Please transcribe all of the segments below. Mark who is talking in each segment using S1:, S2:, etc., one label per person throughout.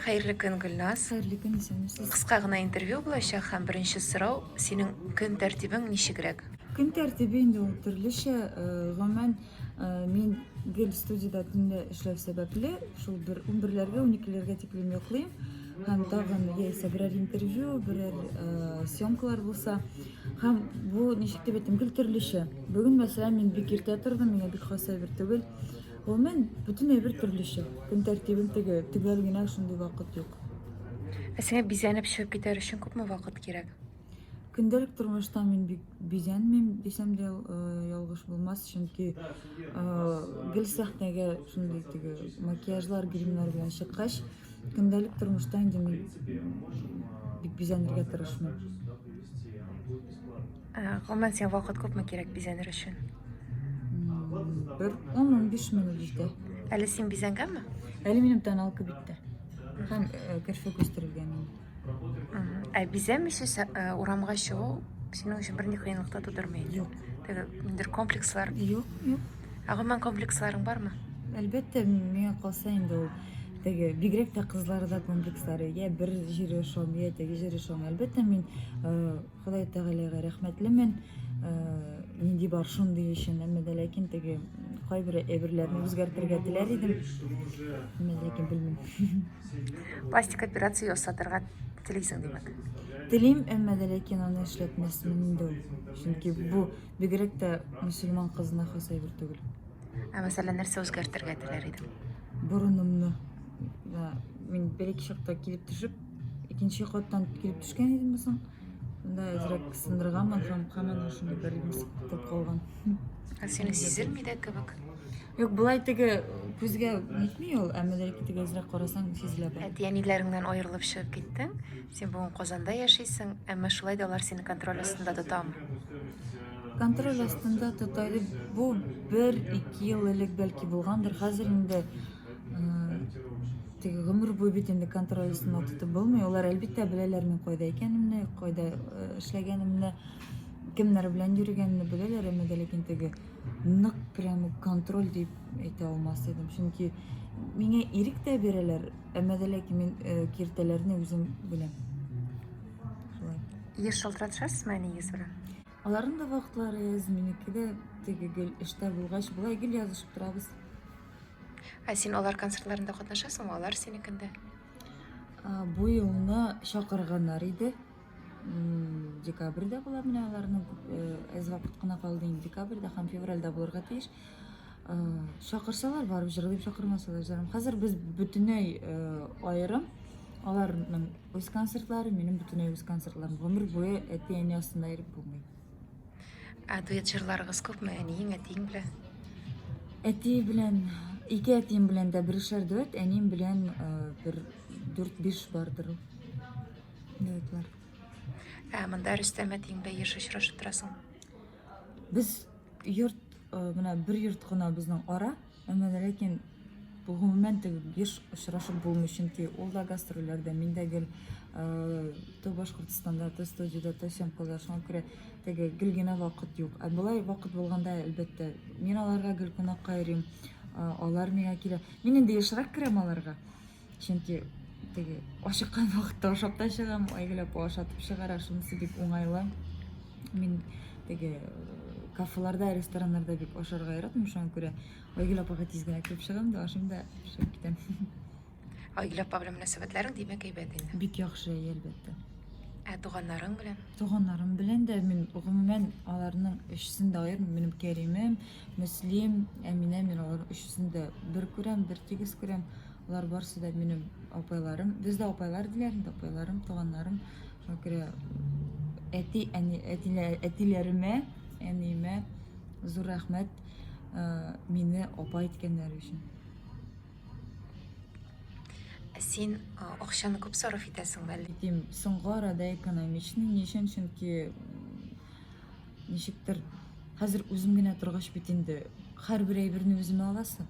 S1: Xayrlı gün Gülnaz.
S2: Xayrlı gün desеңіз.
S1: Кыска гына интервью булачак һәм беренче сорау синең көн тәртибең ничегрәк?
S2: Күн тәртибе инде ул төрлечә. Гомумән мин гел студияда төнлә эшләү сәбәпле шул 11ләргә, 12ләргә тиклем йоклыйм. Һәм тагын яисә берәр интервью, берәр съемкалар булса, һәм бу ничек дип әйтим, гел төрлечә. Бүген мәсәлән мин бик иртә тордым, миңа бик хас әйбер түгел. Гомумән бөтен әйбер төрлечә. Көн тәртибем төгәл генә шундый вакыт юк.
S1: Сиңа бизәнеп чыгып китәр өчен күпме вакыт кирәк?
S2: Көндәлек тормышта мин бик бизәнмим дисәм дә ялгыш булмас, чөнки гел сәхнәгә шундый макияжлар, гримнар белән чыккач, көндәлек тормышта инде мин бик бизәнергә тырышмыйм.
S1: Гомумән сиңа вакыт күпме кирәк бизәнер өчен?
S2: Бер 10-15 минут җитә.
S1: Әле син бизәнгәнме?
S2: Әле минем тоналка битте. Һәм керфек үстерелгән инде.
S1: Бизәнмичә урамга чыгу синең өчен бернинди кыенлык та тудырмый.
S2: Юк.
S1: Ниндидер комплекслар.
S2: Юк.
S1: Гомумән комплексларың бармы?
S2: Әлбәттә, миңа калса инде ул бигрәк тә кызларда комплекслары, я бер җире ошам, я теге җире ошам. Әлбәттә, мин Ходай Тәгаләгә рәхмәтлемен. Нинди бар шундый өчен, әмма дә ләкин теге кайбер әйберләрне үзгәртергә теләр идем. Әмма ләкин белмим.
S1: Пластик операция ясатырга телисең димәк.
S2: Телим, әмма дә ләкин аны эшләтмәсмен инде ул. Чөнки бу бигрәк тә мөселман кызына хас әйбер түгел.
S1: Мәсәлән, нәрсә үзгәртергә теләр идең?
S2: Борынымны. Мин бер-ике чакта килеп төшеп, икенче каттан килеп төшкән идем соң. Монда әзрәк сындырганмын һәм һаман шундый бер институт калган.
S1: Сине сизелми дә кебек.
S2: Юк, булай теге күзгә нитми ул, әмма дә ләкин теге әзрәк карасаң сизелә бит.
S1: Әти-әниләреңнән аерылып чыгып киттең. Син бүген Казанда яшисең, әмма шулай да алар сине контроль астында тотамы?
S2: Контроль астында тотайды. Бу 1-2 ел элек бәлки булгандыр. Хәзер инде теге гомер буе бит инде контроль астында тотып булмый. Алар әлбәттә беләләр мин кайда икәнемне, кайда эшләгәнемне, кемнәр белән йөргәнемне беләләр, әмма дә ләкин теге нык прямо контроль дип әйтә алмас идем. Чөнки миңа ирек тә бирәләр, әмма дә ләкин мин киртәләрне үзем беләм. Шулай.
S1: Еш шалтыратышасызмы әниегез белән?
S2: Аларның да вакытлары яз, минеке дә теге гел эштә булгач, булай гел язышып торабыз.
S1: Син алар концертларында катнашасыңмы, алар синекендә?
S2: Бу елны чакырганнар иде. Декабрьдә була менә аларның әз вакыт кына калды инде. Декабрьдә һәм февральдә булырга тиеш. Чакырсалар барып җырлыйм, чакырмасалар җырлыйм. Хәзер без бөтенләй аерым. Аларның үз концертлары, минем бөтенләй үз концертларым. Гомер буе әти-әни астында йөреп булмый.
S1: Дуэт җырларыгыз күпме әниең, әтиең белән?
S2: Әти белән, ике әтием белән дә беришәр дуэт, әнием белән бер 4-5 бардыр. Дуэтлар.
S1: Монда Рөстәм әтиең белән еш очрашып торасың.
S2: Без йорт, менә бер йорт кына безнең ара, әмма дә ләкин бу гомумән еш очрашып булмый, чөнки ул да гастрольләрдә, мин дә гел то Башкортстанда, то студияда, то съемкалар, шуңа күрә теге гел генә вакыт юк. Болай вакыт булганда, әлбәттә, мин аларга гел кунакка йөрим, алар миңа килә. Мин инде ешрак керәм аларга, чөнки теге ашыккан вакытта ашап та чыгам, айгылап ашатып чыгара, шунысы бик уңайлы. Мин теге кафеларда, рестораннарда бик ашарга яратмыйм, шуңа күрә айгылап ага тиз генә киеп чыгам да ашыйм да чыгып китәм.
S1: Айгөл апа белән мөнәсәбәтләрең димәк әйбәт инде.
S2: Бик яхшы, әлбәттә.
S1: Туганнарың белән?
S2: Туганнарым белән дә мин гомумән аларның өчесен дә аермыйм. Минем Кәримем, Мөслим, Әминә, мин аларның өчесен дә бер күрәм, бер тигез күрәм. Алар барысы да минем апайларым. Бездә апайлар диләр, апайларым, туганнарым. Шуңа күрә әтиләремә, әниемә зур рәхмәт мине апа иткәннәре өчен.
S1: Син акчаны күп сарыф итәсең бәлки?
S2: Дим, соңгы арада экономичный, ничен, чөнки ничектер хәзер үзем генә торгач бит инде һәрбер әйберне үзем аласың.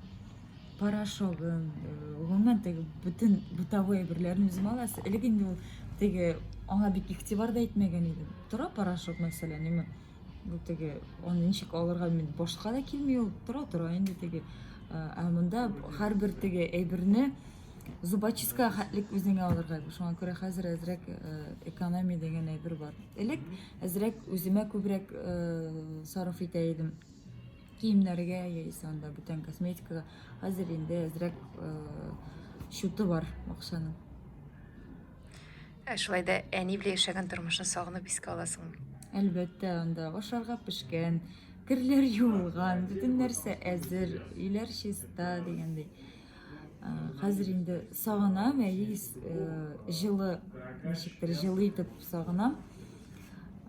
S2: Порошогын, гомумән теге бөтен бытовой әйберләрне үзем аласың. Элек инде ул теге аңа бик игътибар да итмәгән идем. Тора порошок мәсәлән, ниме? Бу теге аны ничек алырга мин башка да килми ул. Тора инде теге. Монда һәрбер теге әйберне зубочистка хәтлек үзеңә алырга. Шуңа күрә хәзер әзрәк экономия дигән әйбер бар. Элек әзрәк үземә күбрәк сарыф итә идем. Киемнәргә яисә анда бүтән косметикага. Хәзер инде әзрәк шуты бар акчаның.
S1: Шулай да әни белән яшәгән тормышны сагынып искә аласыңмы?
S2: Әлбәттә, анда ашарга пешкән, керләр юылган, бүтән нәрсә әзер, өйләр чиста дигәндәй. Хәзер инде сагынам, җылы, ничектер, җылы итеп сагынам.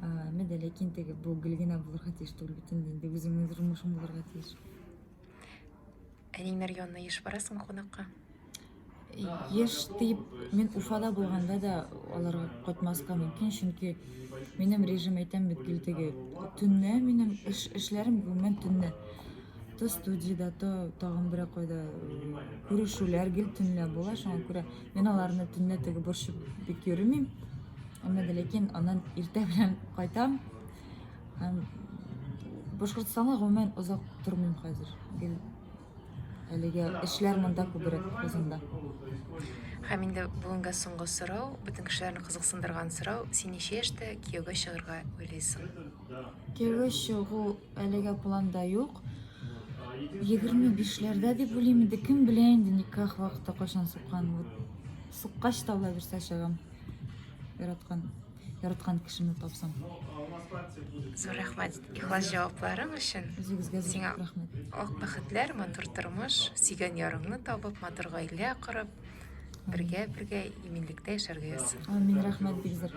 S2: Менә ләкин теге бу гел генә булырга тиеш түгел, бүтән инде үзеңнең тормышың булырга тиеш.
S1: Әниннәр янына еш барасыңмы кунакка?
S2: Еш дип, мин Уфада булганда да аларга кайтмаска мөмкин, чөнки минем режим әйтәм бит гел теге төнне минем эшләрем гомумән төнне. То студияда, то тагын бер кайда күрешүләр гел төнлә була, шуңа күрә мин аларны төнлә теге борчып бик йөрмим. Әмма ләкин аннан иртә белән кайтам. Һәм Башкортстанга гомумән озак тормыйм хәзер. Гел әлегә эшләр монда күбрәк Казанда.
S1: Һәм инде бүгенгә соңгы сорау, бөтен кешеләрне кызыксындырган сорау, син ничә яшьтә кияүгә чыгарга уйлыйсың?
S2: Кияүгә чыгу әлегә планда юк. 25ләрдә дип уйлыйм инде, кем белә инде никах вакыты кайчан суккан. Суккач та алла бирсә чыгам. Яраткан кешене тапсам.
S1: Зур рәхмәт ихлас җавапларың өчен.
S2: Үзегезгә
S1: Сиңа
S2: рәхмәт.
S1: ак бәхетләр, матур тормыш, сөйгән ярыңны табып, матур гаилә корып, бергә иминлектә яшәргә язсын.
S2: Мин рәхмәт бик зур.